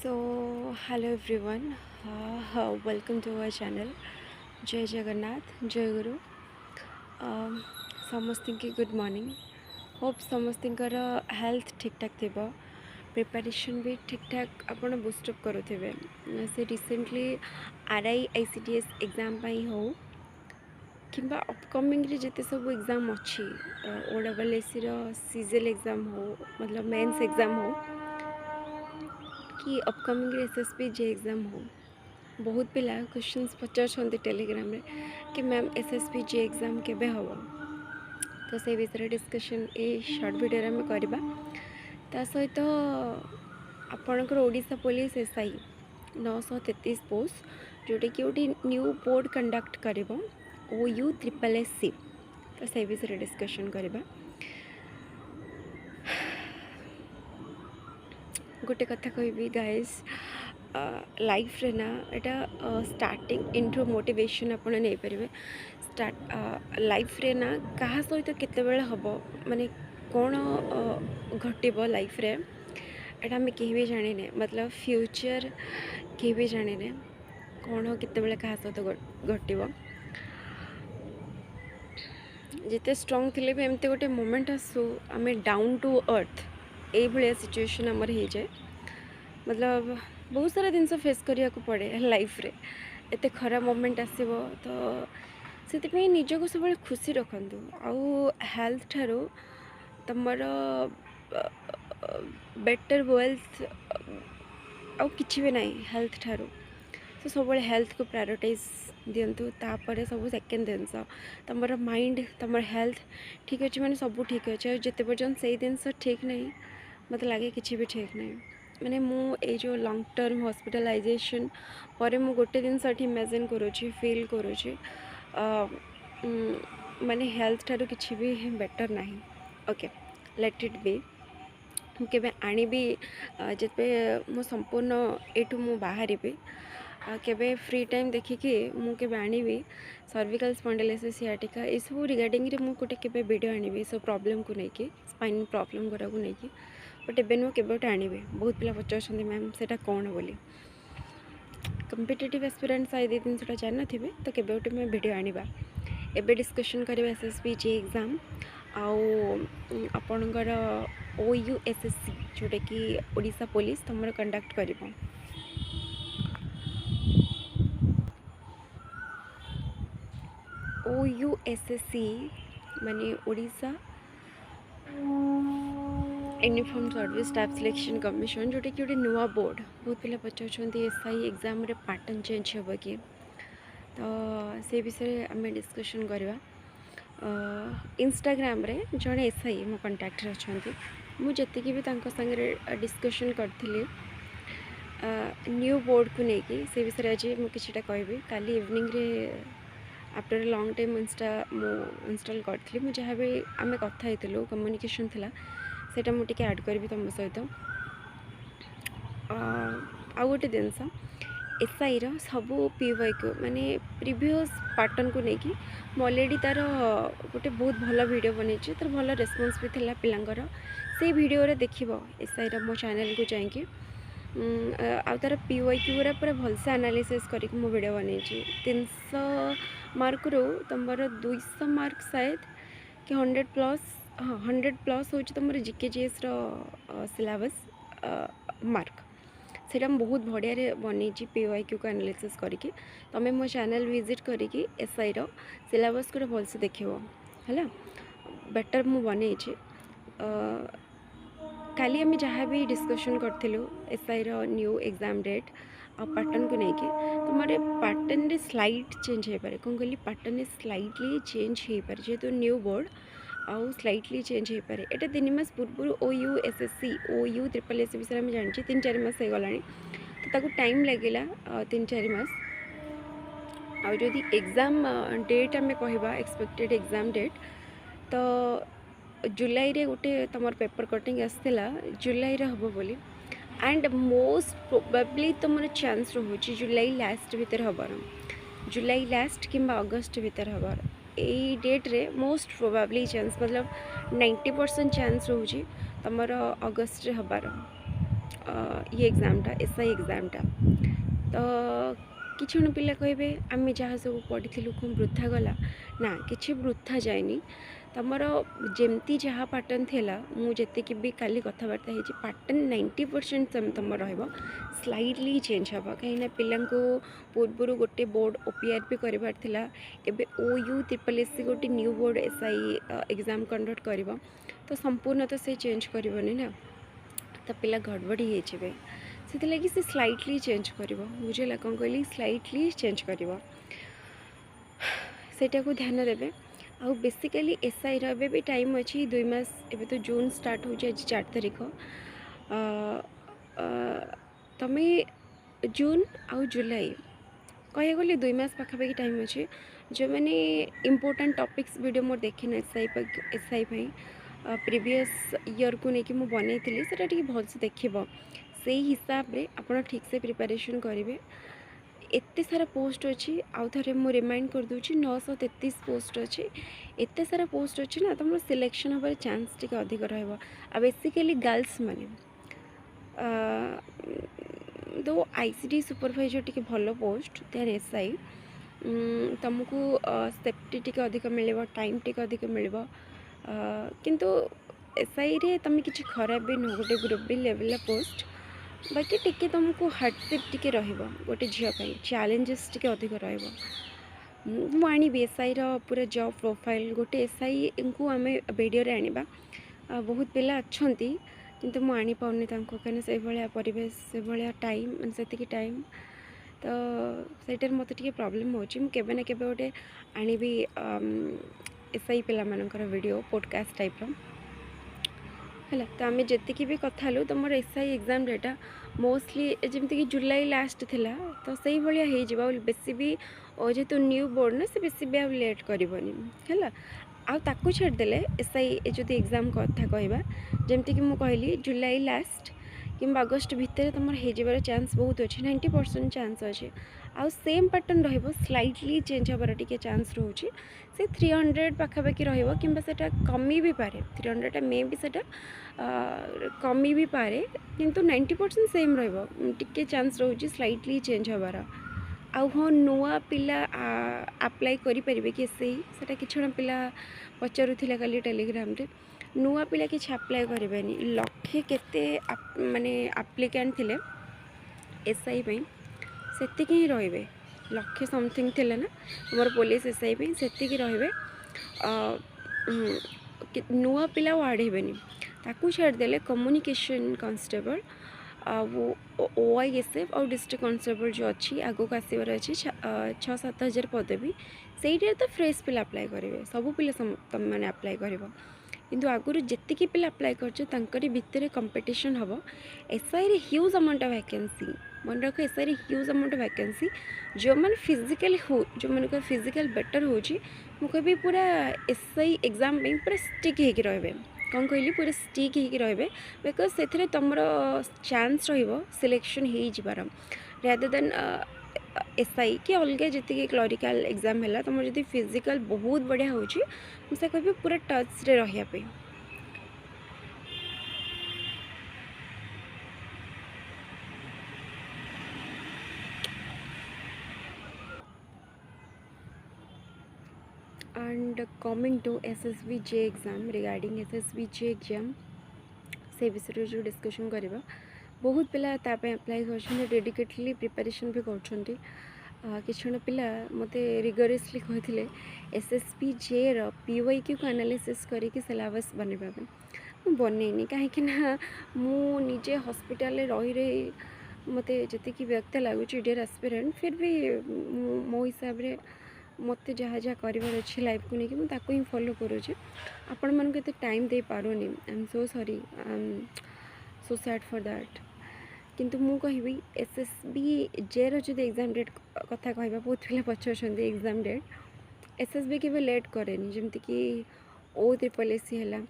Hello everyone, welcome to our channel. Jai Jagannath, Jai Guru. Um, ସମସ୍ତଙ୍କୁ good morning. Hope ସମସ୍ତଙ୍କର health ଠିକ୍ ଠାକ୍ ଥିବ, ପ୍ରିପାରେସନ୍ ବି ଠିକ୍ ଠାକ୍ ଆପଣ ବୁଷ୍ଟଅପ୍ କରୁଥିବେ। ସେ ରିସେଣ୍ଟଲି RI ICTS ଏକ୍ଜାମ୍ ପାଇଁ ହଉ କିମ୍ବା ଅପକମିଂରେ ଯେତେ ସବୁ ଏକ୍ଜାମ୍ ଅଛି, OSSCର ସିଜିଏଲ୍ ଏକ୍ଜାମ୍ ହଉ, मतलब मेंस एग्जाम हो कि अपकमिंग SSB जे एग्जाम हो, बहुत पिला क्वेश्चंस पचार टेलीग्राम रे कि मैम SSB जे एग्जाम केबे हम। तो से विषय डिस्कशन ये शॉर्ट वीडियो में करवा। ता सहित आपणकर ओडिशा पुलिस SI 933 पोस्ट जोटा कि गोटे न्यू बोर्ड कंडक्ट कर OUSSC। तो से विषय डिस्कशन करवा। गोटे कथा कहबी गाइस, लाइफ रे ना एटा स्टार्टिंग इंट्रो मोटिवेशन आपन नहीं पारे। स्टार्ट लाइफ रे ना कहा सहित केते बेले हबो, माने कौन घटिबो लाइफ रे एटा हम कहीं भी जाने ने, मतलब फ्यूचर कहीं भी जाने ने कौन केते बेले कहा सहित घटिबो। जिते स्ट्रॉन्ग थिले भी एमती गोटे मोमेंट आसू आम डाउन टू अर्थ ये भाया सिचुएशन आमर हो जाए। मतलब बहुत सारा जिनस फेस करिया को पड़े लाइफ रे, एते खराब मोमेंट आसीबो। तो से निजको सब खुशी रखंतु। आउ हेल्थ ठारो तमर बेटर वेल्थ आउ किछि भी नहीं, हेल्थ ठारो तो सब हेल्थ को प्रायोरिटाइज दिंतु। तापर सब सेकेंड जिनस तुम माइंड तुम हेल्थ ठीक अच्छे मैंने सब ठीक अच्छे। जिते पर्यटन से जिनस ठीक नहीं मत लगे कि भी ठीक नहीं। मैंने मु जो लॉन्ग टर्म हॉस्पिटलाइजेशन पर मु गोटे जिनस इमेजिन करुँची, फील करुँची माने हेल्थ ठारू किछि भी बेटर नहीं। Okay, let it be. केबे आनिबी जिते मु संपूर्ण एठू मु बाहरी केबे फ्री टाइम देखिकी मुझे आनिबी सर्विकल स्पॉन्डिलोसिस सियाटिका ये सब रिगार्डिंग रे मु गोटे केबे वीडियो आनिबी सब प्रॉब्लम को लेकिन, स्पाइन प्रॉब्लम गुरा को लेकिन। बट एबे नु केबे गोटे आनिबी। बहुत पिला पचारछन्ती मैम सेटा कौन बोली। कम्पिटिटिव एस्पिरेंट्स आई दिन सेटा जान नथिबे तो केबे गोटे मैं वीडियो आनिबा। एबे डिस्कशन करबा SSB जे एग्जाम आउ आपणकर OUSSC जोटा कि ओडिशा पुलिस तुम कंडक्ट करिबो। OUSSC माने Odisha uniform service staff selection commission, जोटा कि गोटे नुआ बोर्ड। बहुत पिला पचार SI एग्जाम रे पैटर्न चेंज हे कि, तो से विषय आम डिस्कशन करवा। इंस्टाग्राम रे जड़े SI मो कंटाक्ट अच्छा, मुझे भी संगे डिस्कशन करी न्यू बोर्ड को लेकिन से विषय आज मुझे कहबी। काली इवनिंग रे after a long time install करी मुझे जहाँ भी आम कथा कम्युनिकेशन थिला सेटा मुझे ऐड करी तुम सहित। आउ गोटे जिनस SI सबू PYQ माने प्रीवियस पैटर्न को लेकिन ऑलरेडी तार गोटे बहुत भल वीडियो बनी, तार भल रेस्पॉन्स भी थिला पिलांकर। से वीडियो रे देखिबो SI मो चैनल को जाइए आ तार PYQ रे पूरा भलसे एनालिसिस करके मो वीडियो बनी। 300 मार्क रो तुम 200 मार्क शायद कि 100 प्लस, हाँ 100 प्लस हो तुम GKGS सिलेबस मार्क सेटा बहुत बढ़िया बनी PYQ को एनालिसिस करके। तुम मो चैनल विजिट करके SI सिलेबस को भलसे देखो है बेटर मु बन। काली आम जहाँ भी डिस्कशन करूँ SI न्यू एग्जाम डेट आ पैटर्न को लेकिन तुम पैटर्न रे स्लाइड चेंज हो पारे। कौन कहली पैटर्न स्लाइटली चेंज हो पारे जेहेतु न्यू बोर्ड आउ स्लाइटली चेंज हो पारे। एटा 3 मास पूर्व OUSSC OUSSC विषय में जानी 3-4 मास हो गला तो ताको टाइम लगे 3-4 मास। आउ जदि एग्जाम डेट आम कहवा एक्सपेक्टेड एग्जाम डेट तो जुलाई रे गोटे तुम पेपर कटिंग आसला जुलाई रे हम बोली। एंड मोस्ट प्रोबेबली तुम चांस रोचे जुलाई लास्ट भितर हबार, जुलाई लास्ट कि अगस्ट भितर हबार यही डेट रे मोस्ट प्रोबेबली चांस, मतलब 90% चांस रोचे तुम अगस्ट रे हबार। ये एग्जामटा एसआई एग्जामटा तो किसी जन पिला कहे आम जहाँ सब पढ़ी कौन वृथा गला ना कि वृथा जाए तुमर जमती जहाँ पैटर्न थिला मुझे भी काली कथबार्ता हो पैटर्न 90% तुम स्लाइटली चेंज हाँ कहीं पिला पूर्वर गोटे बोर्ड ओपीआर भी करार एबे OU ट्रिपल एससी गोटे new board SI exam conduct कर तो संपूर्ण तो से चेंज करनी ना तो पिला गड़बड़ी से लगी से स्लाइटली चेंज कर बुझेगा कौन कहली स्लाइटली चेंज कर सेटा को ध्यान देवे आउ बेसिकली एसआई रे भी टाइम अच्छी 2 मास एबे तो जून स्टार्ट हो 4 तारीख तुम्हें जून आउ जुलाई कह गले 2 मास पाखापाखि टाइम अच्छे जो मैंने इम्पोर्टाट टॉपिक्स वीडियो मोर देखिन एसआई प्रीवियस ईयर को लेकिन मुझे बनई से भल से देखिए से हिसाब रे आपण ठीक से प्रिपरेशन करेंगे एत सारा पोस्ट अच्छी आउ थे मुझे रिमाइंड कर दूची 933 पोस्ट अच्छी एत सारा पोस्ट अच्छी ना तुम सिलेक्शन हमारे चांस टी अधिक रहा बेसिकली गर्ल्स माने तो आईसीडी सुपरवाइजर टी भल पोस्ट देन एसआई तुमको सेफ्टी टी अधिक मिल टाइम टी अधिक मिल किंतु एसआई रे तुम किसी खराब भी नुह गोटे ग्रुप भी लेवल पोस्ट बाकी टिके तुमको हार्डशिप टिके रहिबो गोटे झीपाई चैलेंजेस टिके अधिक रहिबो आनी एसआई रो पूरा जॉब प्रोफाइल गोटे एसआई को आम वीडियो रे आनिबा बहुत पिला अच्छंती किंतु मु आनी पाउनी तांको कने से भलिया परिवेश से भलिया टाइम सेतिकी टाइम तो सेटर मते टिके प्रॉब्लम होची मु केबे ना केबे गोटे आनिबी एसआई पिला मानकर वीडियो पॉडकास्ट टाइप रो है तो आम जी भी कथा लु तुम एसआई एग्जाम डेटा मोस्टली जमीक जुलाई लास्ट थिला तो सही भाया हो बेसी भी जेहेतु न्यू बोर्ड ना से बेसी भी लेट करनी है आउ छाड़देले एसआई जो एग्जाम कथा कहवा जमीक मुझे कहली जुलाई लास्ट कि अगस्ट भितर तुम हो चांस बहुत अच्छे 90% चांस अच्छे आउ सेम पैटर्न रहिबो स्लाइटली चेंज हबार टिके चांस रोचे से 300 पाखापाखि रहिबो किंबा सेटा कमी भी पारे 300 मे भी सेटा कमी भी पारे किंतु 90% सेम रहिबो टिके चांस रोचे स्लाइटली चेंज हबार आउ हाँ नुआ पिला अप्लाई करि परिबे कि सेटा किछण पिला पचारुथिला काली टेलीग्राम रे नुआ पिला कि अप्लाई करें लक्षे केते माने आप्लिकेंट थिले एसआई पे सेतिक ही रहिबे लक्षे समथिंग थिले ना हमर पुलिस एसआई पे सेतिक रहिबे नुआ पिला वार्ड हेबेनी ताकू छाड़ देले कम्युनिकेशन कांस्टेबल वो OISF और डिस्ट्रिक्ट कांस्टेबल जो अच्छी आगो को आसबार अच्छी 6-7 हज़ार पदवी से तो फ्रेश पिला अप्लाई करेंगे सब पिला मैंने अप्लाई कर किंतु आगुरी जेतिकी पिला अप्लाई कर भितर कंपटीशन हम एसआई रे ह्यूज अमाउंट ऑफ वैकेंसी मन रख एसआई रे ह्यूज अमाउंट ऑफ वैकेंसी जो मैंने फिजिकल हो जो मैंने फिजिकल बेटर होगी पूरा एसआई एग्जाम में पूरा स्टिक होकर रहे कौन कहली पूरा स्टिक होकर रहे बिकज से तुम चांस रिलेक्शन हो जबार रादर देन एसआई कि अलग जी क्लरिकल एग्जाम है तुम जो फिजिकल बहुत बढ़िया होसे कह पूरा टच रे रही and coming to SSBJ exam regarding SSBJ exam से विषय जो डिस्कशन करवा बहुत पिला अप्लाई कर डेडिकेटली प्रिपरेशन भी कर किछण पिला मते रिगोरियसली कहते SSBJ रो PYQ को एनालिसिस करके सिलेबस बनवा बनईनी कहीं मु निजे हॉस्पिटल रही रही मते जी व्यक्त लगुच डियर एस्पिरेंट फिर भी मो हिसाब रे मत जहाँ जहाँ करार अच्छे लाइफ को लेकिन मुझे ही फॉलो करुचे आपण मानक एत टाइम दे पारुनी I am so sorry I am so sad for that किंतु मु कहबी SSBJ रो जो एग्जाम डेट कथा कहबा बहुत पिला पचार एग्जाम डेट SSB के लेट करेनि जमती कि O ट्रिपल SC है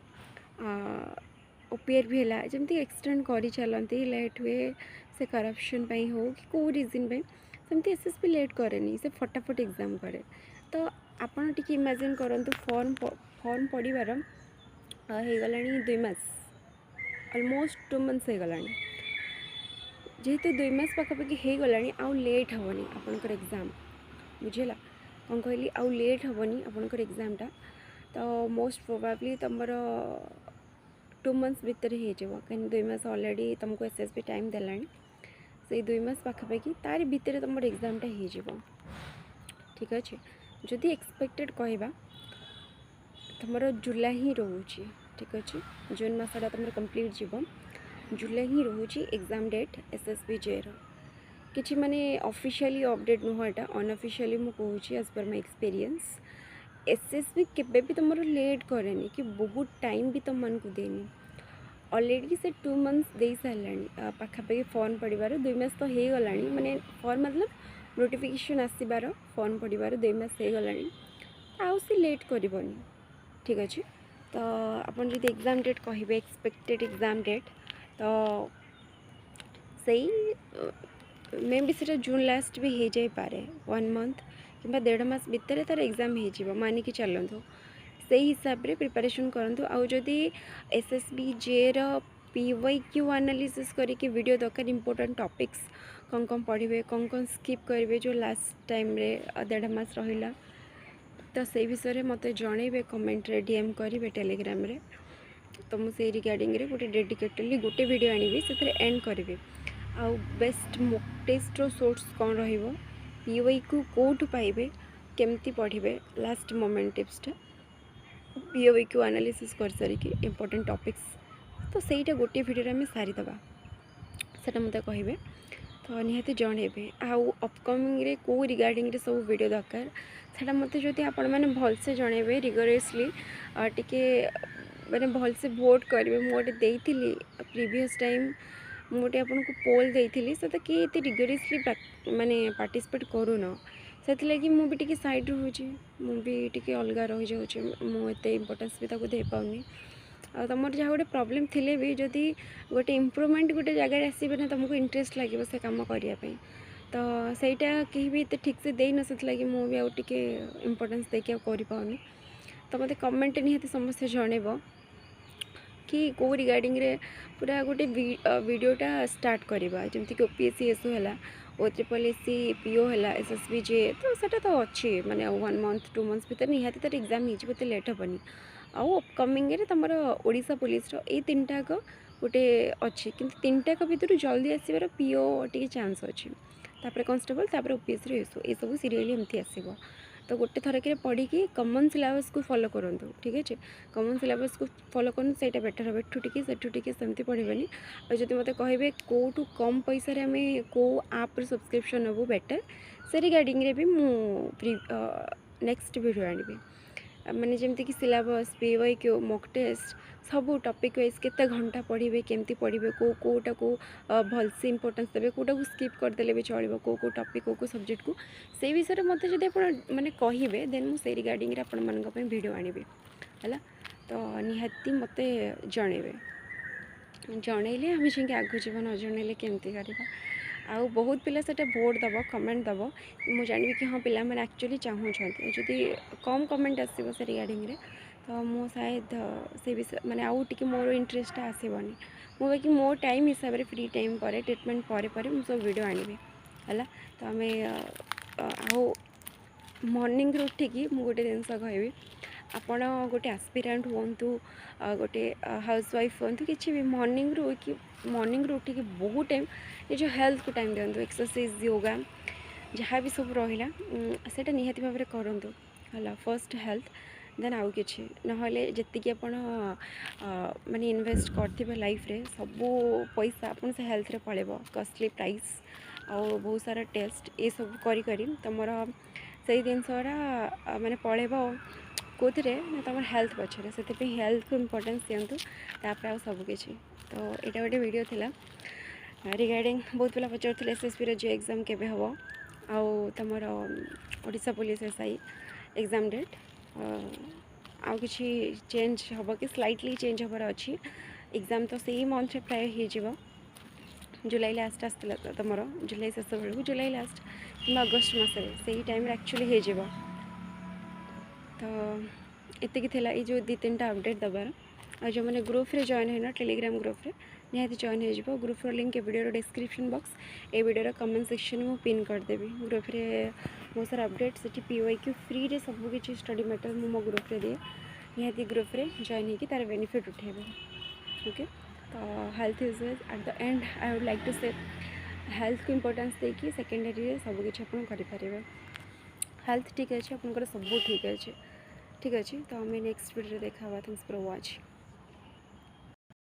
OPR भी है जमती एक्सटेंड कर चलती लेट हुए से करप्शन हो कि कौ रीजन पे सेमती SSB लेट करेनि से फटाफट एग्जाम करे तो आपण टिके इमेजिन करंतु फॉर्म पढ़वार हो गलानी 2 मास ऑलमोस्ट 2 मंथ्स हो गलानी जेहेतु 2 मास पाखापाखि हो गलानी आउ लेट हेनी आपणकर एग्जाम बुझेगा कौन कहली आउ लेट हेनी आपणकर एग्जामटा तो मोस्ट प्रोबाब्ली तुम 2 मंथ्स भितर हो कहीं 2 मास ऑलरेडी तुमको एसएसबी टाइम देलानी से 2 मास पाखापाखि तार भितर तुम एग्जामटा हो ठीक अच्छे जदि एक्सपेक्टेड कहवा तुम जुलाई ही रोचे ठीक अच्छे जून मसटा तुम कंप्लीट जीव जुलाई ही रोचे एग्जाम डेट एसएसबी जेर किसी माने ऑफिशियली अपडेट नुह एटा अनऑफिशियली मु कहूँ as per my experience SSB केबे भी तुम लेट करेनि कि बहुत टाइम भी तुम मन को देनी ऑलरेडी से 2 मंथ्स दे सारा पाखापाखि फॉर्म पड़ार 2 मास तो हो गला माने फॉर्म मतलब नोटिफिकेशन आसबार फॉर्म पड़ार 2 मास हो गला आउ से लेट करनी ठीक अच्छे तो आपन जब एग्जाम डेट कहे एक्सपेक्टेड एग्जाम डेट तो सही मे भी से जून लास्ट भी हो जाए पारे 1 मंथ कि 1.5 मास भितर तार एग्जाम हो मानिकी चलतु से हिसाब से प्रिपरेशन करूँ आउ जदि एसएसबी जेर PYQ एनालिसिस करके वीडियो दरकार इंपोर्टेंट टॉपिक्स कौन पढ़े कौन स्किप करेंगे जो लास्ट टाइम रे 1.5 मास रहा तो से विषय में मत जनइबे कमेंट रे DM करेंगे टेलीग्राम रे तो मुझे रिगार्डिंग रे गोटे डेडिकेटली गोटे वीडियो आनिबी से एंड करेंगे आउ बेस्ट मॉक टेस्ट रो सोर्स कौन रहिबो PYQ कोठु पाइबे केमती पढ़े लास्ट मोमेंट टिप्सटा PYQ एनालिसिस कर सारिकी इंपोर्टेंट टॉपिक्स तो सहीटा गोटे वीडियो आम सारीदबा से मत कहे तो निहाती जनइबे आउ अपकमिंग रे को रिगार्डिंग रे सब वीडियो दरकार सेटा मत जो आपण मैंने भलसे जनइबे रिगोरियसली टिके मैंने भलसे भोट करेंगे मुझे देती प्रीवियस टाइम मुझे आपन को पोल देती से किए रिगोरियसली माने पार्टिसिपेट करून से लगी मुझे साइड रोचे मुझे अलग रही जाऊँचे मुझे इम्पोर्टेंस भी ताको दे पाऊनी आ तुम जहाँ गोटे प्रोब्लेम थिले भी जदि गोटे इम्प्रूवमेंट गोटे जगह आसबे ना तुमको इंटरेस्ट लगे से कम करने तो सहीटा कहीं भी एत ठीक से दे न से लगी मुझे आउ टे इम्पोर्टेंस देके कर पाऊनी तो मत कमेंट निहाती समस्ते जनइब कि कौ रिगार्डिंग रे पूरा गोटे वीडियोटा स्टार्ट करवा जमीक OPSC SO है OSSC PO है SSB जे तो सेटा तो अच्छी माने 1 मंथ 2 मंथ्स भीतर निहाती तार एग्जाम हो लेट हेनी आउ अपकमिंग रे तुम ओडिशा पुलिस ये 3टाक गोटे अच्छी कि 3टाक भितर जल्दी आसबार PO टी चांस अच्छी तापर कांस्टेबल तापर OPSC रे SO ये सब सीरियली एमती आसब तो गोटे थरक पढ़ी कॉमन सिलेबस को फॉलो करूँ ठीक है कॉमन सिलेबस को फॉलो करूँ से बेटर हम एठू टिके सेमती पढ़ेनि और जब मत कहे कौटू कम पैसा आम कौ आप सब्सक्रिप्शन नबू बेटर से रिगार्डिंग रे भी मु नेक्स्ट वीडियो आनिबी माने जमती कि सिलेबस PYQ मॉक टेस्ट सब टॉपिक वाइज केते घंटा पढ़े केमती पढ़े कोटा को भलसे इंपोर्टेंस देवे कोटा को स्किप करदे भी चलो को टॉपिक को सब्जेक्ट को से विषय में मत जब मैंने कहे देन मुझे रिगार्डिंग आपण मान वीडियो आनिबी है तो निहाती मत जनइबे जनइले आम जाए आगू जीव न जनइले केमती करवा आउ बहुत पिला सेटा वोट दब कमेंट दब मुझे जानी कि हाँ पिला मैंने एक्चुअली चाहूँगी जदि कम कमेंट आसो से रिगार्डिंग रे तो मु शायद से विषय माने आउ टिके मोर इंटरेस्ट आसबनी मुझे मो टाइम हिसाब से फ्री टाइम पर ट्रिटमेंट पर मुझे सब वीडियो आनिबी है तो आम आउ मॉर्निंग उठिकी मु गोटे जिनस कहबी आपण गोटे एस्पिरेंट हूँ गोटे हाउसवाइफ हूँ कि भी मॉर्निंग उठिकी बहुत टाइम ये जो हेल्थ को टाइम दिंतु एक्सरसाइज योगा जहाँ भी सब रहा से निहाती भाव में करूँ है फर्स्ट हेल्थ देन आउ कि जी आप माने इन्वेस्ट करते लाइफ रे सब पैसा अपन से हेल्थ रे पड़ेब कॉस्टली प्राइस और बहुत सारा टेस्ट ये सब करी तुम से जिनसरा माने पड़ेब कौथे तुम हेल्थ पछरे से हेल्थ को इम्पोर्टेंस दिंतु तापर आ सबकि तो यहाँ गोटे वीडियो थिला रिगार्डिंग बहुत पिला पचार SSB रो जो एग्जाम केबे हबो आउ तमर Odisha police SI exam date आउ किछि चेंज हबो कि स्लाइटली चेंज हबार अच्छी एग्जाम तो सही मंथ प्राय हो जुलाई लास्ट आसला तुम जुलाई शेष बेलू जुलाई लास्ट कि अगस्ट मसरे से टाइम एक्चुअली हो तो एतिक थिला ये जो 2-3टा अपडेट दबार और जो मैंने ग्रुप रे जॉइन है टेलीग्राम ग्रुप रे निहाती जॉइन हो ग्रुप लिंक ए वीडियो डिस्क्रिप्शन बॉक्स ए वीडियो कमेंट सेक्शन में पिन करदेवी ग्रुप रे बहुत सारा अपडेट से PYQ फ्री रे सब किसी स्टडी मैटर मो ग्रुप रे दिए निहाती ग्रुप रे जॉइन होगी तार बेनिफिट उठेबे ओके। तो health is at the end I would like to say health को इम्पोर्टेंस देकी सेकेंडरी सब किसी आप करें हेल्थ ठीक अच्छे आपंकर सब ठीक अच्छे ठीक अच्छे। तो आम नेक्स्ट वीडियो देखा थैंक्स फॉर वाचिंग।